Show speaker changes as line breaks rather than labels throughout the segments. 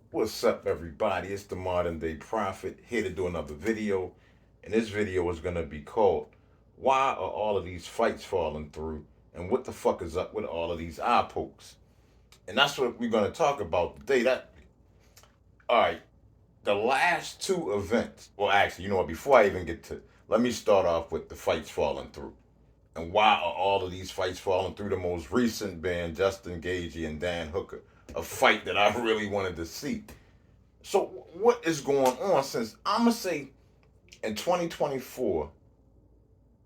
What's up, everybody? It's the Modern Day Prophet here to do another video. And this video is going to be called Why Are All of These Fights Falling Through? And what the fuck is up with all of these eye pokes? And that's what we're going to talk about today. All right, the last two events, well, actually, you know what? Before I even get to, let me start off with the fights falling through. And why are all of these fights falling through? The most recent being Justin Gagey and Dan Hooker, a fight that I really wanted to see. So what is going on? Since I'm gonna say in 2024,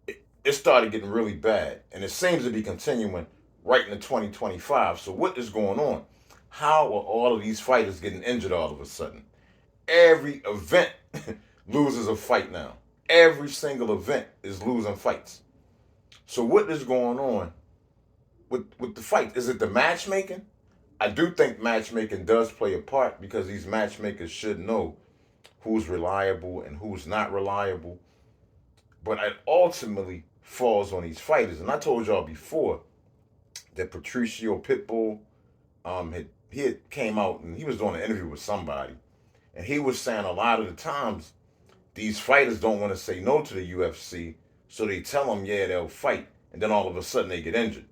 it started getting really bad, and it seems to be continuing right into 2025. So what is going on? How are all of these fighters getting injured all of a sudden? Every event loses a fight now. Every single event is losing fights. So what is going on with the fight? Is it the matchmaking? I do think matchmaking does play a part because these matchmakers should know who's reliable and who's not reliable. But it ultimately falls on these fighters. And I told y'all before that Patricio Pitbull he had came out and he was doing an interview with somebody, and he was saying a lot of the times these fighters don't want to say no to the UFC, so they tell them yeah they'll fight, and then all of a sudden they get injured.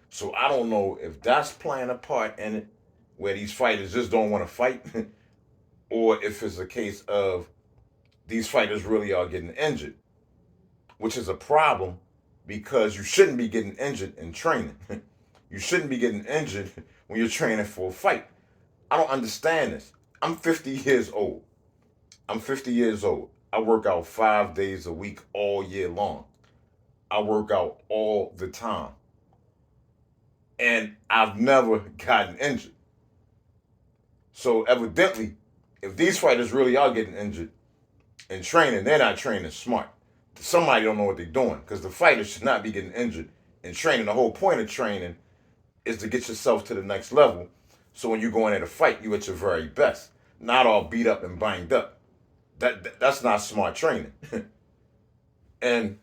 So I don't know if that's playing a part in it, where these fighters just don't want to fight, or if it's a case of these fighters really are getting injured, which is a problem because you shouldn't be getting injured in training. You shouldn't be getting injured when you're training for a fight. I don't understand this. I'm 50 years old. I'm 50 years old. I work out 5 days a week all year long. I work out all the time. And I've never gotten injured. So evidently, if these fighters really are getting injured in training, they're not training smart. Somebody don't know what they're doing because the fighters should not be getting injured in training. The whole point of training is to get yourself to the next level. So when you go in at a fight, you at your very best, not all beat up and banged up. That's not smart training. And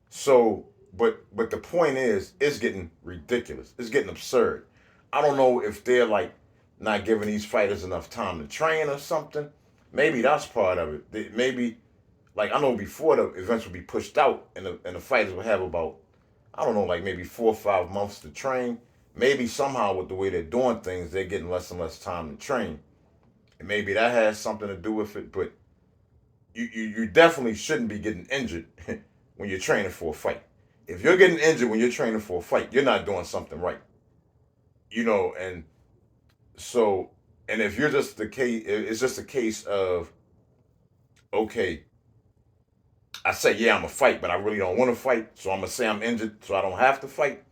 so, but the point is, it's getting ridiculous. It's getting absurd. I don't know if they're like not giving these fighters enough time to train or something. Maybe that's part of it. Maybe like I know before the events would be pushed out and the fighters would have about I don't know like maybe 4 or 5 months to train. Maybe somehow with the way they're doing things, they're getting less and less time to train, and maybe that has something to do with it. But you definitely shouldn't be getting injured when you're training for a fight. If you're getting injured when you're training for a fight, you're not doing something right. And so and if you're just the case, it's just a case of okay, I say, yeah, I'm a fight, but I really don't want to fight. So I'm gonna say I'm injured, so I don't have to fight.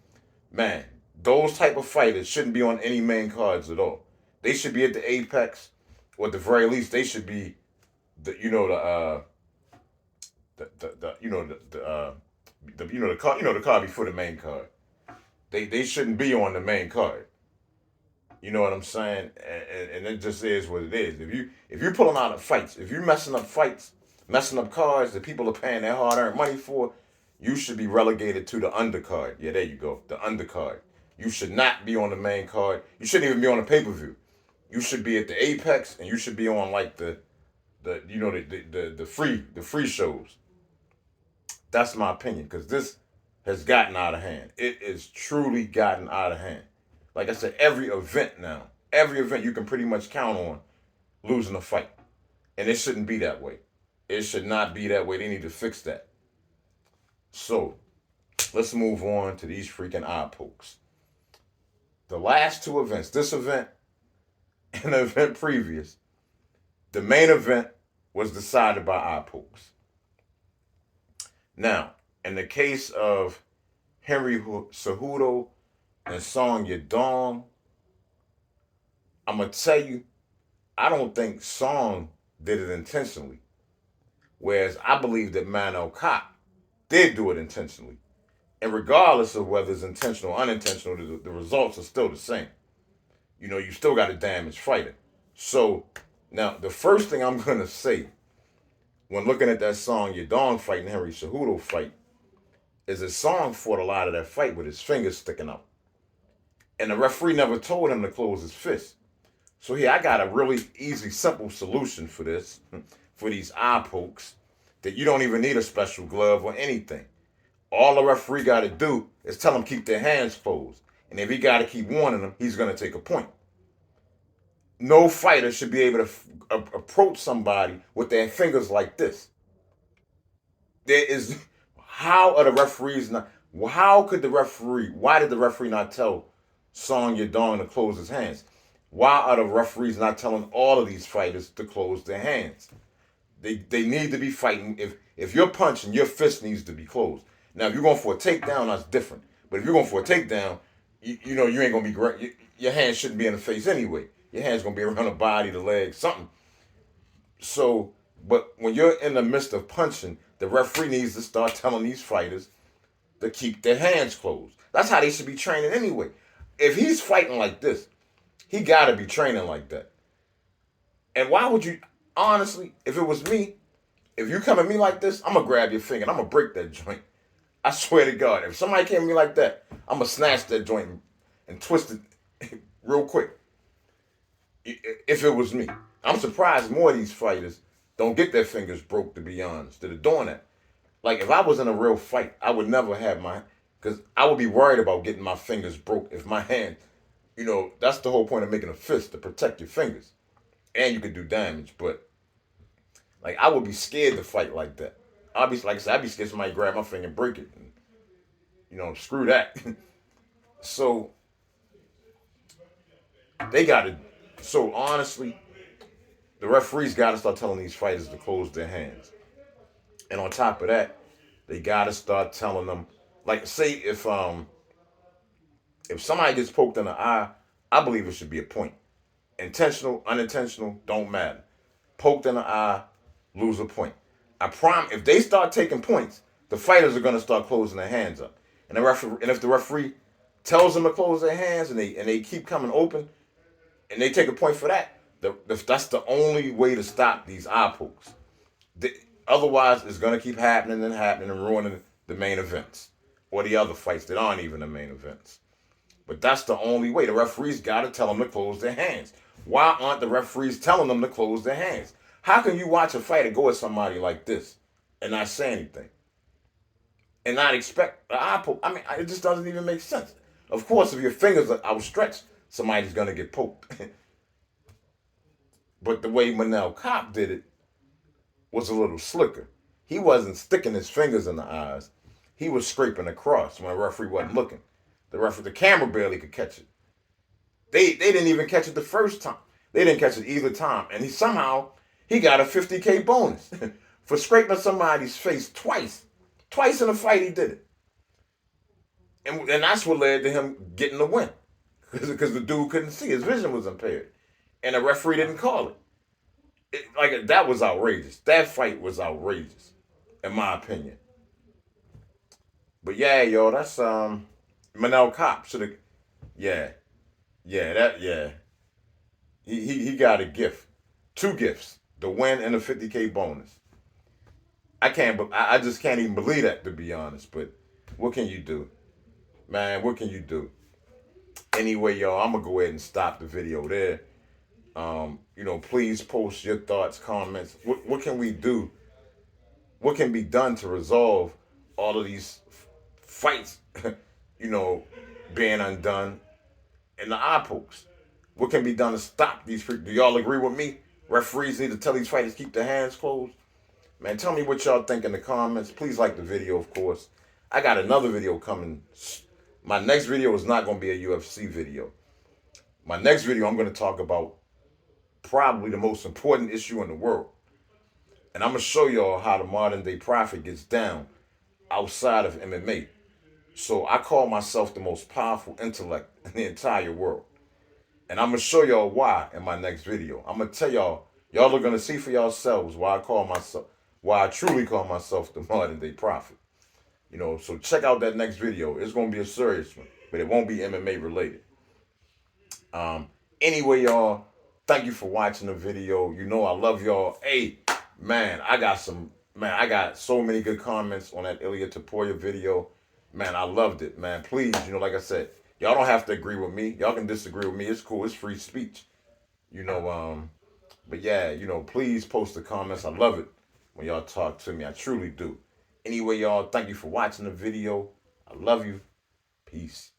Man, those type of fighters shouldn't be on any main cards at all. They should be at the apex, or at the very least, they should be the the the card the card before the main card. They shouldn't be on the main card. You know what I'm saying? And it just is what it is. If you're pulling out of fights, if you're messing up fights, messing up cards that people are paying their hard earned money for, you should be relegated to the undercard. Yeah, there you go, the undercard. You should not be on the main card. You shouldn't even be on the pay per view. You should be at the apex, and you should be on like the free shows. That's my opinion because this has gotten out of hand. It is truly gotten out of hand. Like I said, every event you can pretty much count on losing a fight. And it shouldn't be that way. It should not be that way. They need to fix that. So let's move on to these freaking eye pokes. The last two events, this event and the event previous, the main event was decided by eye pokes. Now, in the case of Henry Cejudo and Song Yadong, I'm gonna tell you, I don't think Song did it intentionally. Whereas I believe that Manel Cop did do it intentionally. And regardless of whether it's intentional or unintentional, the results are still the same. You still got a damaged fighter. So now the first thing I'm gonna say when looking at that Song Yadong fight and Henry Cejudo fight is that Song fought a lot of that fight with his fingers sticking out. And the referee never told him to close his fist. So here, I got a really easy, simple solution for this, for these eye pokes, that you don't even need a special glove or anything. All the referee got to do is tell them keep their hands closed. And if he got to keep warning them, he's going to take a point. No fighter should be able to approach somebody with their fingers like this. There is, how are the referees not? How could the referee? Why did the referee not tell Song Yadong to close his hands? Why are the referees not telling all of these fighters to close their hands? They need to be fighting. If you're punching, your fist needs to be closed. Now, if you're going for a takedown, that's different. But if you're going for a takedown, you know you ain't gonna be great. Your hands shouldn't be in the face anyway. Your hands gonna be around the body, the legs, something. So, but when you're in the midst of punching, the referee needs to start telling these fighters to keep their hands closed. That's how they should be training anyway. If he's fighting like this, he got to be training like that. And why would you, honestly, if it was me, if you come at me like this, I'm going to grab your finger and I'm going to break that joint. I swear to God, if somebody came at me like that, I'm going to snatch that joint and twist it real quick. If it was me. I'm surprised more of these fighters don't get their fingers broke, to be honest, that are doing that. Like, if I was in a real fight, I would never have because I would be worried about getting my fingers broke if my hand, that's the whole point of making a fist, to protect your fingers. And you could do damage, but, like, I would be scared to fight like that. Like I said, I'd be scared somebody grab my finger and break it. And, screw that. So, so honestly, the referees got to start telling these fighters to close their hands. And on top of that, they got to start telling them, like, say if somebody gets poked in the eye, I believe it should be a point. Intentional, unintentional, don't matter. Poked in the eye, lose a point. I promise. If they start taking points, the fighters are going to start closing their hands up. And if the referee tells them to close their hands and they keep coming open, and they take a point for that, that's the only way to stop these eye pokes. Otherwise, it's going to keep happening and ruining the main events or the other fights that aren't even the main events. But that's the only way. The referees got to tell them to close their hands. Why aren't the referees telling them to close their hands? How can you watch a fighter go at somebody like this and not say anything? And not expect an eye poke? I mean, it just doesn't even make sense. Of course, if your fingers are outstretched, somebody's going to get poked. But the way Manel Kopp did it was a little slicker. He wasn't sticking his fingers in the eyes. He was scraping across when the referee wasn't looking. The camera barely could catch it. They didn't even catch it the first time. They didn't catch it either time. And he got a 50K bonus for scraping somebody's face twice. Twice in a fight he did it. And that's what led to him getting the win. Because the dude couldn't see. His vision was impaired. And the referee didn't call it. That was outrageous. That fight was outrageous, in my opinion. But yeah, yo, that's Manel Kopp should have. Yeah. He got a gift, 2 gifts: the win and the 50K bonus. I just can't even believe that, to be honest. But what can you do, man? What can you do? Anyway, y'all, I'm gonna go ahead and stop the video there. Please post your thoughts, comments. What can we do? What can be done to resolve all of these fights, being undone, and the eye pokes? What can be done to stop these? Do y'all agree with me? Referees need to tell these fighters keep their hands closed. Man, tell me what y'all think in the comments. Please like the video, of course. I got another video coming. My next video is not going to be a UFC video. My next video, I'm going to talk about probably the most important issue in the world. And I'm going to show y'all how the modern day prophet gets down outside of MMA. So I call myself the most powerful intellect in the entire world. And I'm going to show y'all why in my next video. I'm going to tell y'all are going to see for yourselves why I truly call myself the modern day prophet. So check out that next video. It's going to be a serious one, but it won't be MMA related. Anyway, y'all, thank you for watching the video. I love y'all. Hey, man, I got so many good comments on that Ilya Taporia video. Man, I loved it, man. Please, like I said, y'all don't have to agree with me. Y'all can disagree with me. It's cool. It's free speech. You know, but yeah, please post the comments. I love it when y'all talk to me. I truly do. Anyway, y'all, thank you for watching the video. I love you. Peace.